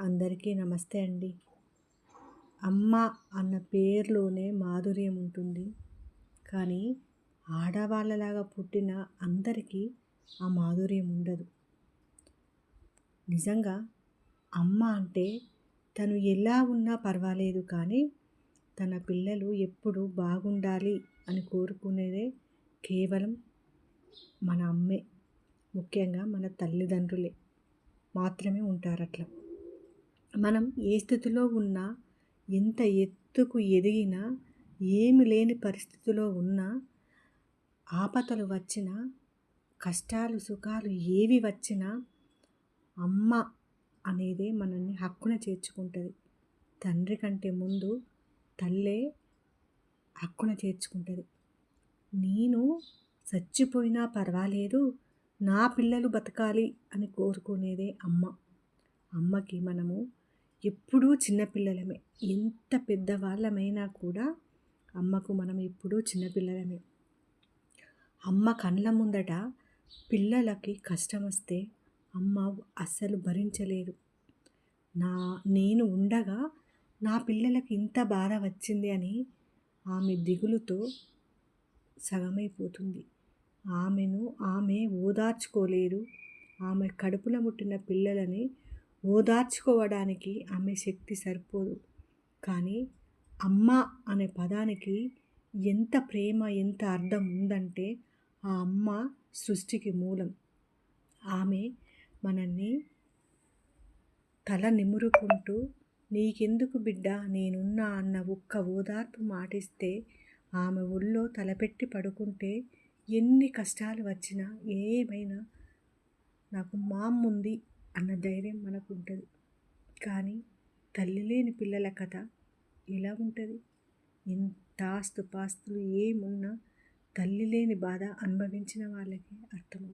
అందరికీ నమస్తే అండి. అమ్మ అన్న పేరులోనే మాధుర్యం ఉంటుంది. కానీ ఆడవాళ్ళలాగా పుట్టిన అందరికీ ఆ మాధుర్యం ఉండదు. నిజంగా అమ్మ అంటే తను ఎలా ఉన్నా పర్వాలేదు కానీ తన పిల్లలు ఎప్పుడు బాగుండాలి అని కోరుకునేదే కేవలం మన అమ్మే. ముఖ్యంగా మన తల్లిదండ్రులే మాత్రమే ఉంటారట్లా. మనం ఏ స్థితిలో ఉన్నా, ఎంత ఎత్తుకు ఎదిగినా, ఏమి లేని పరిస్థితిలో ఉన్నా, ఆపదలు వచ్చినా, కష్టాలు, సుఖాలు ఏవి వచ్చినా అమ్మ అనేదే మనల్ని హక్కున చేర్చుకుంటుంది. తండ్రి కంటే ముందు తల్లే హక్కున చేర్చుకుంటుంది. నేను చచ్చిపోయినా పర్వాలేదు, నా పిల్లలు బతకాలి అని కోరుకునేదే అమ్మ. అమ్మకి మనము ఎప్పుడూ చిన్నపిల్లలమే. ఎంత పెద్దవాళ్ళమైనా కూడా అమ్మకు మనం ఎప్పుడూ చిన్నపిల్లలమే. అమ్మ కళ్ళ ముందట పిల్లలకి కష్టం వస్తే అమ్మ అస్సలు భరించలేదు. నేను ఉండగా నా పిల్లలకి ఇంత బాధ వచ్చింది అని ఆమె దిగులుతో సగమైపోతుంది. ఆమె ఓదార్చుకోలేదు. ఆమె కడుపున పుట్టిన పిల్లలని ఓదార్చుకోవడానికి ఆమె శక్తి సరిపోదు. కానీ అమ్మ అనే పదానికి ఎంత ప్రేమ, ఎంత అర్థం ఉందంటే ఆ అమ్మ సృష్టికి మూలం. ఆమె మనల్ని తల నిమురుకుంటూ నీకెందుకు బిడ్డ నేనున్నా అన్న ఒక్క ఓదార్పు మాటిస్తే ఆమె ఒళ్ళో తలపెట్టి పడుకుంటే ఎన్ని కష్టాలు వచ్చినా ఏమైనా నాకు మా అమ్మ ఉంది అన్న ధైర్యం మనకు ఉంటుంది. కానీ తల్లి లేని పిల్లల కథ ఎలా ఉంటుంది? ఎంత ఆస్తుపాస్తులు ఏమున్నా తల్లి లేని బాధ అనుభవించిన వాళ్ళకి అర్థమవుతుంది.